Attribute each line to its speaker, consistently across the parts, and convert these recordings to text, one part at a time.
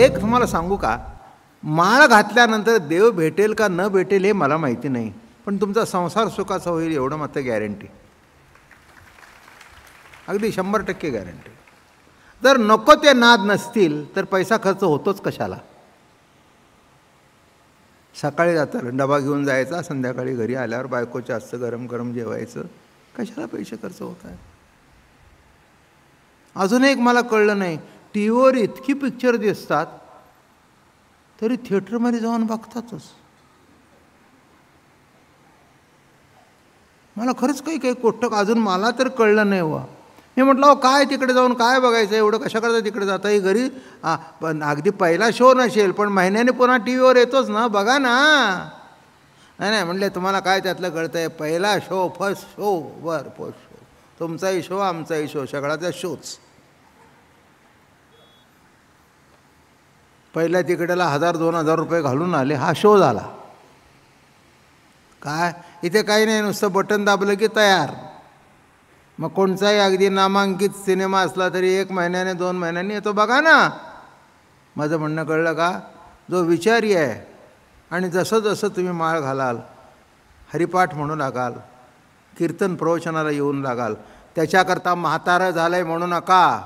Speaker 1: एक तुम्हाला सांगू का, माळ घातल्यानंतर देव भेटेल का न भेटेल हे मला माहिती नाही, पण तुमचा संसार सुखाचा होईल एवढं मात्र गॅरंटी, अगदी 100% गॅरंटी. जर नको ते नाद नसतील तर पैसा खर्च होतोच कशाला. सकाळी जाताना डबा घेऊन जायचा, संध्याकाळी घरी आल्यावर बायकोच्या हातचं गरम गरम जेवायचं, कशाला पैसे खर्च होत आहे. अजून एक मला कळलं नाही, टी व्हीवर इतकी पिक्चर दिसतात तरी थिएटरमध्ये जाऊन बघतातच. मला खरंच काही काही कोष्टक अजून मला तर कळलं नाही वा. मी म्हटलं अहो काय तिकडे जाऊन काय बघायचं, एवढं कशा करता तिकडे जाता, ही घरी पण अगदी पहिला शो नसेल पण महिन्याने पुन्हा टी व्हीवर येतोच ना, बघा ना. नाही नाही म्हणले तुम्हाला काय त्यातलं कळतं आहे, पहिला शो फर्स्ट शो वर पोस्ट शो, तुमचाही शो आमचाही शो, सगळ्याचा शोच. पहिल्या तिकडेला 1000-2000 रुपये घालून आले, हा शो झाला. काय इथे काही नाही, नुसतं बटन दाबलं की तयार. मग कोणताही अगदी नामांकित सिनेमा असला तरी 1 महिन्याने 2 महिन्यांनी येतो, बघा ना. माझं म्हणणं कळलं का, जो विचारी आहे आणि जसं जसं तुम्ही माळ घालाल, हरिपाठ म्हणू लागाल, कीर्तन प्रवचनाला येऊन लागाल, त्याच्याकरता म्हातारं झालं आहे म्हणू नका,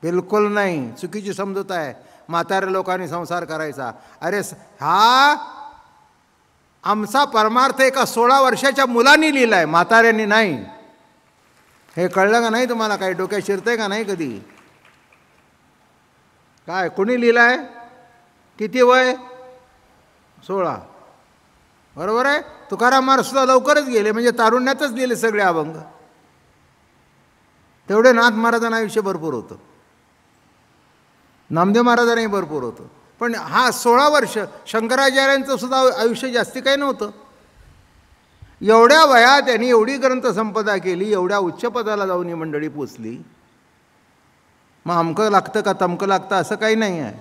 Speaker 1: बिलकुल नाही. चुकीची समजूत आहे म्हाताऱ्या लोकांनी संसार करायचा. अरे हा आमचा परमार्थ एका 16 वर्षाच्या मुलांनी लिहिला आहे, म्हाताऱ्यांनी नाही. हे कळलं का नाही तुम्हाला, काही डोक्यात शिरतंय का नाही कधी. काय कोणी लिहिलं आहे, किती वय, 16, बरोबर आहे. तुकाराम महाराज सुद्धा लवकरच गेले, म्हणजे तारुण्यातच लिहिले सगळे अभंग. तेवढे नाथ महाराजांना आयुष्य भरपूर होतं, नामदेव महाराजांनाही भरपूर होतं. पण हा 16 वर्ष, शंकराचार्यांचं सुद्धा आयुष्य जास्ती काही नव्हतं. एवढ्या वयात त्यांनी एवढी ग्रंथसंपदा केली, एवढ्या उच्च पदाला जाऊन ही मंडळी पोचली. मग अमकं लागतं का तमकं लागतं असं काही नाही आहे.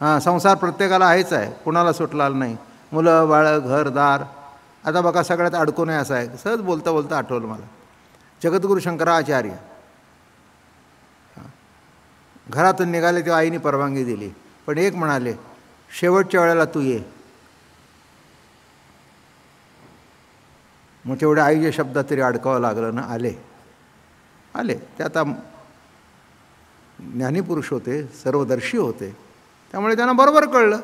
Speaker 1: हां, संसार प्रत्येकाला आहेच आहे, कुणाला सुटला नाही. मुलं बाळं घरदार, आता बघा सगळ्यात अडकून आहे असं आहे. सहज बोलता बोलता आठवलं मला, जगद्गुरू शंकराचार्य घरातून निघाले तेव्हा आईने परवानगी दिली, पण एक म्हणाले शेवटच्या वेळेला तू ये. मग तेवढ्या आईच्या शब्दात तरी अडकावं लागलं ना. आले आले ते आता ज्ञानीपुरुष होते, सर्वदर्शी होते, त्यामुळे त्यांना बरोबर कळलं.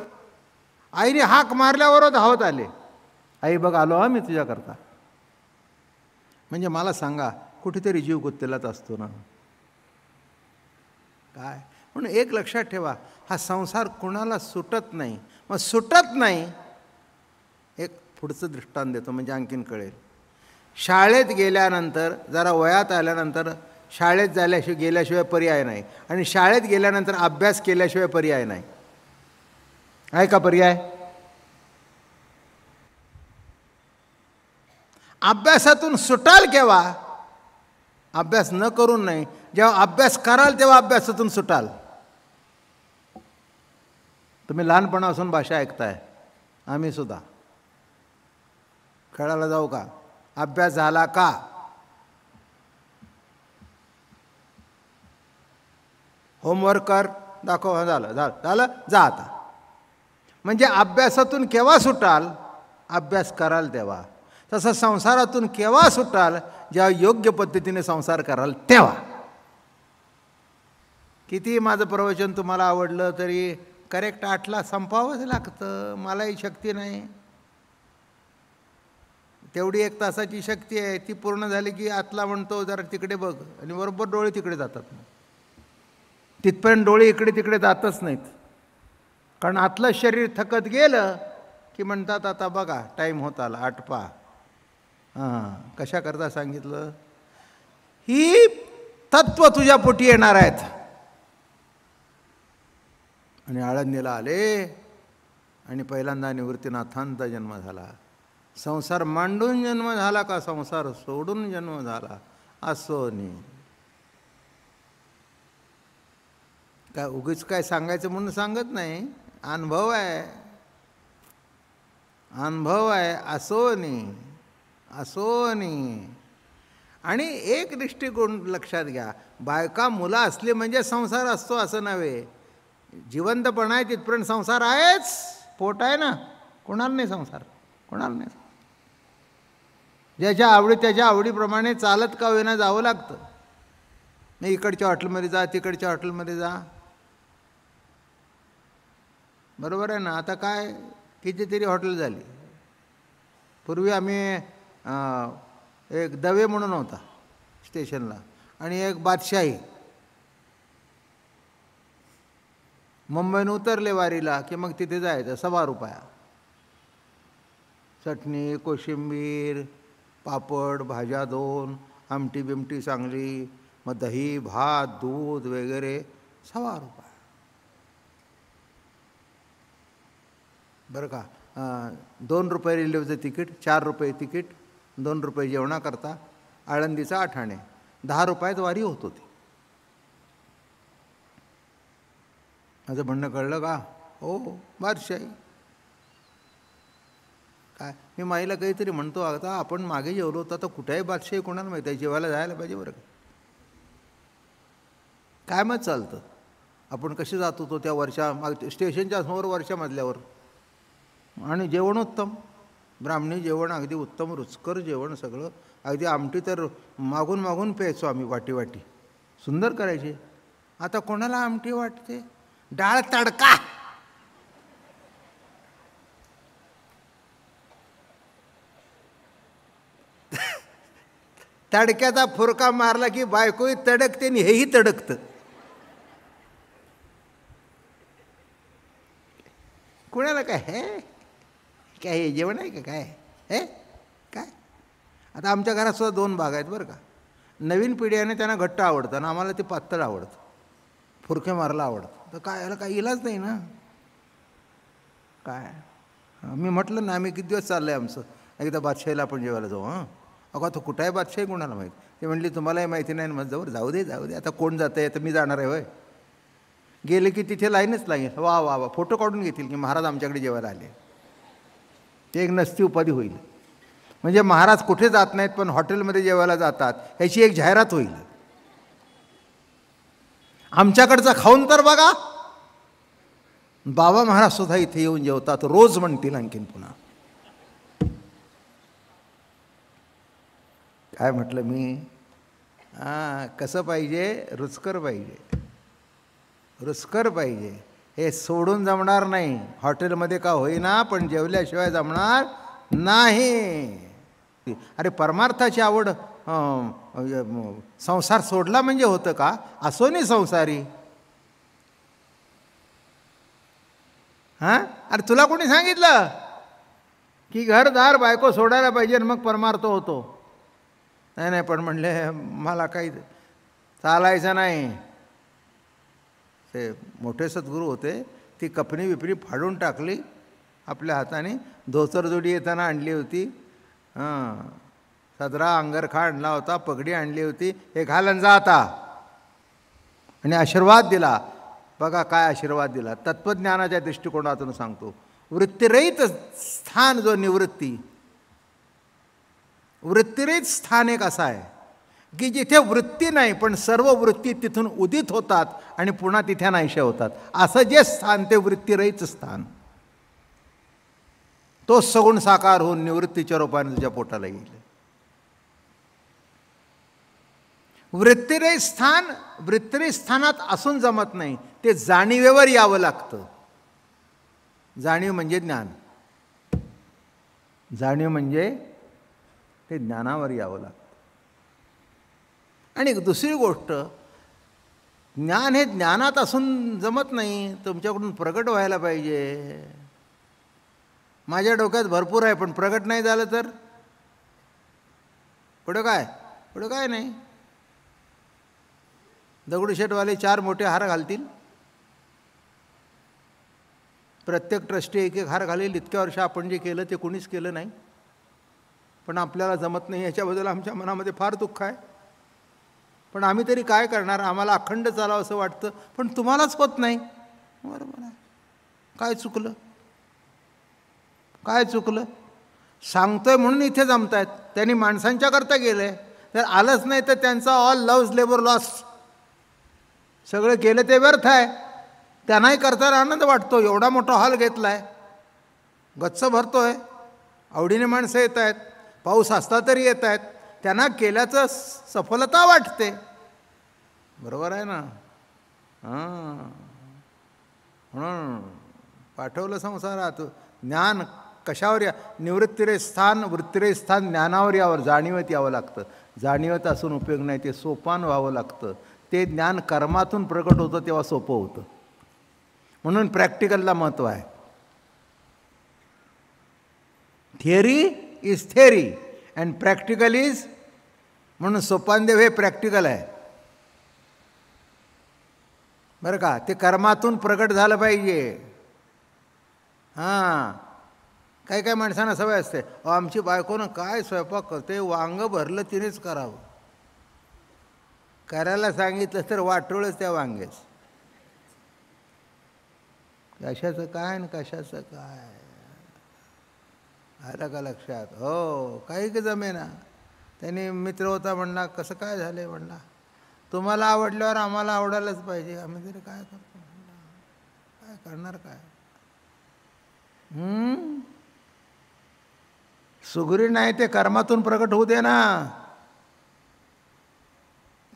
Speaker 1: आईने हाक मारल्यावर धावत आले, आई बघ आलो हा मी तुझ्याकरता. म्हणजे मला सांगा, कुठेतरी जीव गुंतलेलाच असतो ना काय. म्हणून एक लक्षात ठेवा, हा संसार कुणाला सुटत नाही. मग सुटत नाही, एक पुढचं दृष्टांत देतो म्हणजे आणखीन कळेल. शाळेत गेल्यानंतर, जरा वयात आल्यानंतर शाळेत गेल्याशिवाय पर्याय नाही, आणि शाळेत गेल्यानंतर अभ्यास केल्याशिवाय पर्याय नाही. आहे का पर्याय. अभ्यासातून सुटाल केव्हा, अभ्यास न करून नाही, जेव्हा अभ्यास कराल तेव्हा अभ्यासातून सुटाल. तुम्ही लहानपणापासून भाषा ऐकताय, आम्ही सुद्धा. खेळायला जाऊ का, अभ्यास झाला का, होमवर्क कर, दाखव, झालं झालं झालं जा आता. म्हणजे अभ्यासातून केव्हा सुटाल, अभ्यास कराल तेव्हा. तसं संसारातून केव्हा सुटाल, जेव्हा योग्य पद्धतीने संसार कराल तेव्हा. किती माझं प्रवचन तुम्हाला आवडलं तरी करेक्ट 8ला संपावंच लागतं. मलाही शक्ती नाही, तेवढी 1 तासाची शक्ती आहे, ती पूर्ण झाली की आतला म्हणतो जरा तिकडे बघ, आणि बरोबर डोळे तिकडे जातात. तिथपर्यंत डोळे इकडे तिकडे जातच नाहीत, कारण आतलं शरीर थकत गेलं की म्हणतात आता बघा टाईम होत आला, 8 पा. हां, कशा करता सांगितलं, ही तत्व तुझ्या पोटी येणार आहेत. आणि आळंदीला आले आणि पहिल्यांदा निवृत्तीनाथांचा जन्म झाला. संसार मांडून जन्म झाला का संसार सोडून जन्म झाला, असो नाही. काय उगीच काय सांगायचं म्हणून सांगत नाही, अनुभव आहे, अनुभव आहे. असो नाही, असो नाही. आणि एक दृष्टिकोन लक्षात घ्या, बायका मुलं असली म्हणजे संसार असतो असं नव्हे. जिवंतपणा आहे तिथपर्यंत संसार आहेच. पोट आहे ना, कोणाला नाही संसार, कोणाला नाही. ज्याच्या आवडी त्याच्या आवडीप्रमाणे चालत का होईना जावं लागतं. नाही इकडच्या हॉटेलमध्ये जा, तिकडच्या हॉटेलमध्ये जा, बरोबर आहे ना. आता काय कितीतरी हॉटेल झाली. पूर्वी आम्ही एक दवे म्हणून होता स्टेशनला, आणि एक बादशाही. मुंबईनं उतरले वारीला की मग तिथे जायचं. ₹1.25. चटणी, कोशिंबीर, पापड, भाज्या 2, आमटी बिमटी चांगली, मग दही, भात, दूध वगैरे ₹1.25. बरं का. ₹2 रेल्वेचं तिकीट, ₹4 तिकीट, ₹2 जेवणाकरता. आळंदीचा 8 आणे, ₹10 वारी होत होती. माझं म्हणणं कळलं का? हो, बादशाही. काय मी माईला काहीतरी म्हणतो, आता आपण मागे जेवलो होतो, आता कुठेही बादशाही कोणाला माहिती आहे. जेवायला जायला पाहिजे बरं का. काय मग चालतं. आपण कसे जात होतो त्या स्टेशनच्या समोर वरच्या मजल्यावर, आणि जेवण उत्तम, ब्राह्मणी जेवण अगदी उत्तम, रुचकर जेवण सगळं. अगदी आमटी तर मागून मागून प्यायचो आम्ही, वाटी वाटी, सुंदर करायची. आता कोणाला आमटी वाटते. डाळ तडका, तडक्याचा फुरका मारला की बायकोही तडकते आणि हेही तडकतं. कोणाला काय हे काय हे जेवण आहे का काय हे काय. आता आमच्या घरात सुद्धा 2 भाग आहेत बरं का. नवीन पिढीने त्यांना घट्ट आवडतं आणि आम्हाला ते पातळ आवडतं, फुरके मारला आवडतं. तर काय याला काही इलाज नाही ना. काय मी म्हटलं ना, आम्ही किती दिवस चाललं आहे आमचं, एकदा बादशाहीला आपण जेवायला जाऊ. हां, अगं तो कुठं आहे बादशाही, कोणाला माहिती. ते म्हणली तुम्हालाही माहिती नाही. मग जाऊ दे जाऊ दे, आता कोण जातं आहे, तर मी जाणार आहे होय. गेले की तिथे लाईनच लाईन. वा वा वा, फोटो काढून घेतील की महाराज आमच्याकडे जेवायला आले. ते एक नसती उपाधी होईल. म्हणजे महाराज कुठे जात नाहीत पण हॉटेलमध्ये जेवायला जातात, ह्याची एक जाहिरात होईल. आमच्याकडचं खाऊन तर बघा, बाबा महाराज सुद्धा इथे येऊन जेवतात रोज म्हणतील. आणखीन पुन्हा काय म्हटलं मी, कसं पाहिजे, रुचकर पाहिजे, रुचकर पाहिजे. हे सोडून जमणार नाही. हॉटेलमध्ये का होईना पण जेवल्याशिवाय जमणार नाही. अरे परमार्थाची आवड, संसार सोडला म्हणजे होतं का. असो नाही संसारी. हां, अरे तुला कोणी सांगितलं की घरदार बायको सोडायला पाहिजे आणि मग परमार्थ होतो. नाही नाही, पण म्हणले मला काही चालायचं नाही. ते मोठे सद्गुरू होते, ती कपनी विपणी फाडून टाकली आपल्या हाताने. धोतरजोडी येताना आणली होती, सदरा अंगरखा आणला होता, पगडी आणली होती, हे घालन जा आता, आणि आशीर्वाद दिला. बघा काय आशीर्वाद दिला. तत्त्वज्ञानाच्या दृष्टिकोनातून सांगतो. वृत्तिरहित स्थान जो निवृत्ती, वृत्तिरहित स्थान एक असा आहे की जिथे वृत्ती नाही पण सर्व वृत्ती तिथून उदित होतात आणि पुन्हा तिथे नाहीशा होतात. असं जे स्थान ते वृत्तिरहित स्थान. तो सगुण साकार होऊन निवृत्तीच्या रूपाने तुझ्या पोटाला येईल. वृत्तिरहित स्थान वृत्तिरहित स्थानात असून जमत नाही, ते जाणीवेवर यावं लागतं. जाणीव म्हणजे ज्ञान. जाणीव म्हणजे ते ज्ञानावर यावं लागतं. आणि दुसरी गोष्ट, ज्ञान हे ज्ञानात असून जमत नाही, तुमच्याकडून प्रगट व्हायला पाहिजे. माझ्या डोक्यात भरपूर आहे पण प्रगट नाही झालं तर पुढं काय नाही. दगडूशेठवाले 4 मोठे हार घालतील, प्रत्येक ट्रस्टी एक हार घालेल. इतक्या वर्ष आपण जे केलं ते कोणीच केलं नाही, पण आपल्याला जमत नाही. याच्याबद्दल आमच्या मनामध्ये फार दुःख आहे. पण आम्ही तरी काय करणार, आम्हाला अखंड चालावं असं वाटतं, पण तुम्हालाच होत नाही. बरोबर आहे. काय चुकलं, काय चुकलं. सांगतोय म्हणून इथे जमतायत. त्यांनी माणसांच्या करता गेले, तर आलंच नाही तर त्यांचा ऑल लव्स लेबर लॉस, सगळं केलं ते व्यर्थ आहे. त्यांनाही करताना आनंद वाटतो. एवढा मोठा हॉल घेतला आहे, गच्च भरतो आहे, आवडीने माणसं येत आहेत, पाऊस असता तरी येत आहेत, त्यांना केल्याचं सफलता वाटते. बरोबर आहे ना? हां, म्हणून पाठवलं संसारात. ज्ञान कशावर निवृत्तीरे स्थान वृत्तीरे स्थान ज्ञानावर यावर, जाणीवत यावं लागतं. जाणीवत असून उपयोग नाही, ते सोपान व्हावं लागतं. ते ज्ञान कर्मातून प्रकट होतं तेव्हा सोपं होतं. म्हणून प्रॅक्टिकलला महत्त्व आहे. Theory is theory and practical is, म्हणून सोपानदेव हे प्रॅक्टिकल आहे बरं का. ते कर्मातून प्रकट झालं पाहिजे. हां, काही काही माणसांना सवय असते, आमची बायकोनं काय स्वयंपाक करते, वांगं भरलं तिनेच करावं. करायला सांगितलं तर वाटोळच त्या वांग्याच. कशाचं काय आणि कशाचं काय आलं का लक्षात? हो, काही की जमेना. त्यांनी मित्र होता म्हणला, कसं काय झालं म्हणला, तुम्हाला आवडल्यावर आम्हाला आवडायलाच पाहिजे, आम्ही तरी काय करतो म्हणला, काय करणार काय. सुगरी नाही, ते कर्मातून प्रकट होऊ दे ना.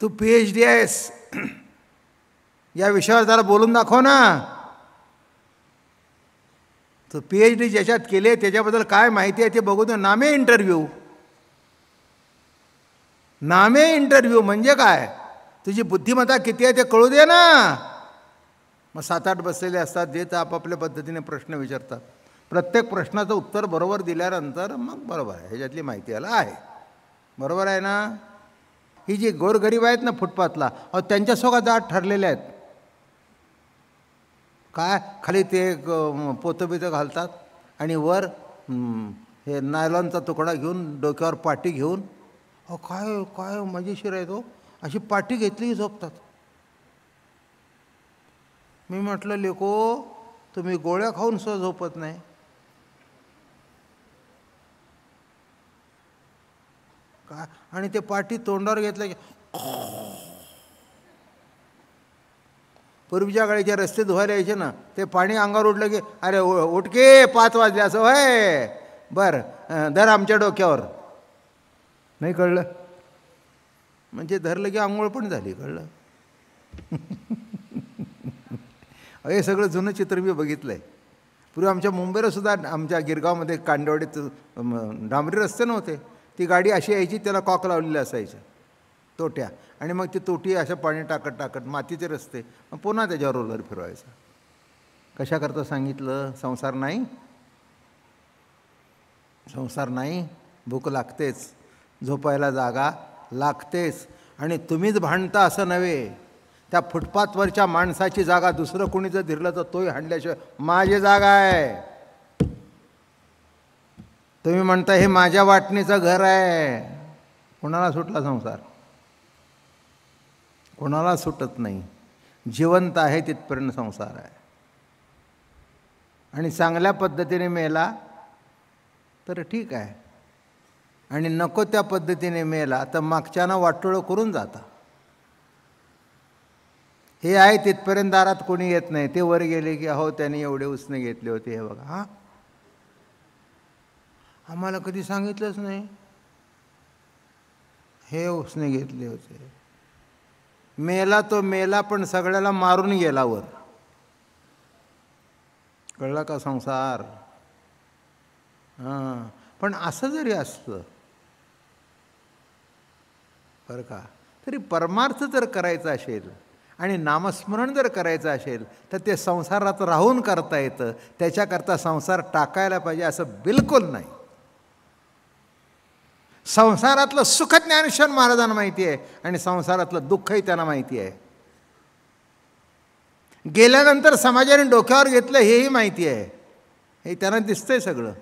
Speaker 1: तू PhD आहेस, या विषयावर जरा बोलून दाखव ना. तू PhD ज्याच्यात केले त्याच्याबद्दल काय माहिती आहे ते बघू दे. नामे इंटरव्ह्यू. नामे इंटरव्ह्यू म्हणजे काय, तुझी बुद्धिमत्ता किती आहे ते कळू दे ना. मग 7-8 बसलेले असतात, जे तर आपापल्या पद्धतीने प्रश्न विचारतात. प्रत्येक प्रश्नाचं उत्तर बरोबर दिल्यानंतर मग बरोबर आहे, ह्याच्यातली माहिती याला आहे. बरोबर आहे ना? ही जी गोरगरीब आहेत ना फुटपाथला, अहो त्यांच्यासोबत जात ठरलेले आहेत. काय खाली ते पोतं घालतात आणि वर हे नायलॉनचा तुकडा घेऊन, डोक्यावर पाटी घेऊन, अहो काय काय मजेशीर आहे तो, अशी पाटी घेतली की झोपतात. मी म्हटलं, लेको तुम्ही गोळ्या खाऊन सुद्धा झोपत नाही. काय, आणि ते पाटी तोंडावर घेतलं की, पूर्वीच्या काळीचे रस्ते धुवायला यायचे ना, ते पाणी अंगावर उडलं की अरे उठके 5 वाजले असं, होय बरं धर आमच्या डोक्यावर. नाही कळलं म्हणजे धरलं की आंघोळ पण झाली. कळलं? हे सगळं जुनं चित्र मी बघितलं आहे. पूर्वी आमच्या मुंबईला सुद्धा, आमच्या गिरगावमध्ये कांडवाडीत डांबरी रस्ते नव्हते. ती गाडी अशी यायची, त्याला कॉक लावलेलं असायचं तोट्या, आणि मग ती तोटी असं पाणी टाकत टाकत, मातीचे रस्ते, मग पुन्हा त्याच्यावर रोलर फिरवायचा. कशाकरता सांगितलं? संसार नाही, संसार नाही. भूक लागतेच, झोपायला जागा लागतेच. आणि तुम्हीच भांडता असं नव्हे. त्या फुटपाथवरच्या माणसाची जागा दुसरं कोणी जर धरलं तर तोही हाणल्याशिवाय, माझी जागा आहे. तुम्ही म्हणता हे माझ्या वाटणीचं घर आहे. कोणाला सुटला संसार? कोणाला सुटत नाही. जिवंत आहे तिथपर्यंत संसार आहे. आणि चांगल्या पद्धतीने मेला तर ठीक आहे, आणि नको त्या पद्धतीने मेला तर मागच्यानं वाटोळं करून जाता. हे आहे तिथपर्यंत दारात कोणी येत नाही. ते वर गेले की अहो त्याने एवढे उसने घेतले होते, हे बघा. हां, आम्हाला कधी सांगितलंच नाही, हे उसने घेतले होते. मेला तो मेला, पण सगळ्याला मारून गेला वर. कळला का संसार? हां, पण असं जरी असलं बरं का, तरी परमार्थ जर करायचा असेल आणि नामस्मरण जर करायचं असेल तर ते संसारात राहून करता येतं. त्याच्याकरता संसार टाकायला पाहिजे असं बिलकुल नाही. संसारातलं सुख ज्ञानेश्वर महाराजांना माहिती आहे, आणि संसारातलं दुःखही त्यांना माहिती आहे. गेल्यानंतर समाजाने डोक्यावर घेतलं हेही माहिती आहे, हे त्यांना दिसतंय सगळं.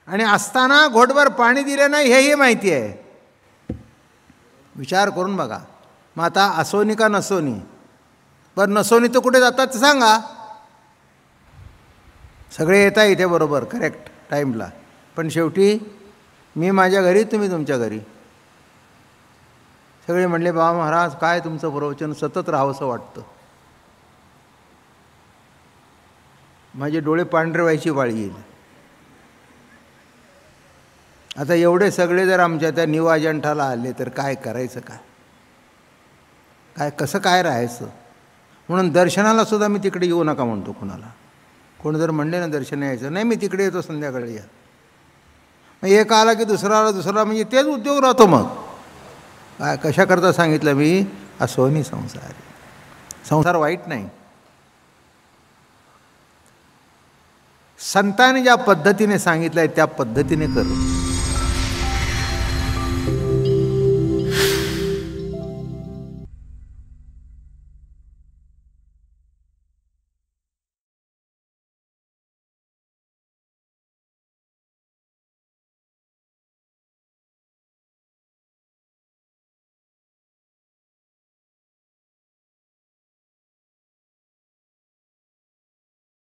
Speaker 1: आणि असताना घोटभर पाणी दिलं नाही हेही माहिती आहे. विचार करून बघा. मग आता असोनी का नसोनी? बरं नसोनी तर कुठे जातात सांगा? सगळे येता इथे बरोबर करेक्ट टाईमला, पण शेवटी मी माझ्या घरी, तुम्ही तुमच्या घरी. सगळे म्हणले बाबा महाराज काय तुमचं प्रवचन सतत राहावंसं वाटतं. माझे डोळे पांढरे व्हायची पाळी येईल. आता एवढे सगळे जर आमच्या त्या न्यू अजंठाला आले तर काय करायचं, काय कसं काय राहायचं. म्हणून दर्शनाला सुद्धा मी तिकडे येऊ नका म्हणतो कुणाला. कोण जर म्हणले ना दर्शन यायचं, नाही मी तिकडे येतो संध्याकाळी या. मग एक आला की दुसरा आला, दुसरा, म्हणजे तेच उद्योग राहतो. मग काय कशाकरता सांगितलं मी, हा सोनी संसार आहे. संसार वाईट नाही. संतांनी ज्या पद्धतीने सांगितलं आहे त्या पद्धतीने करू.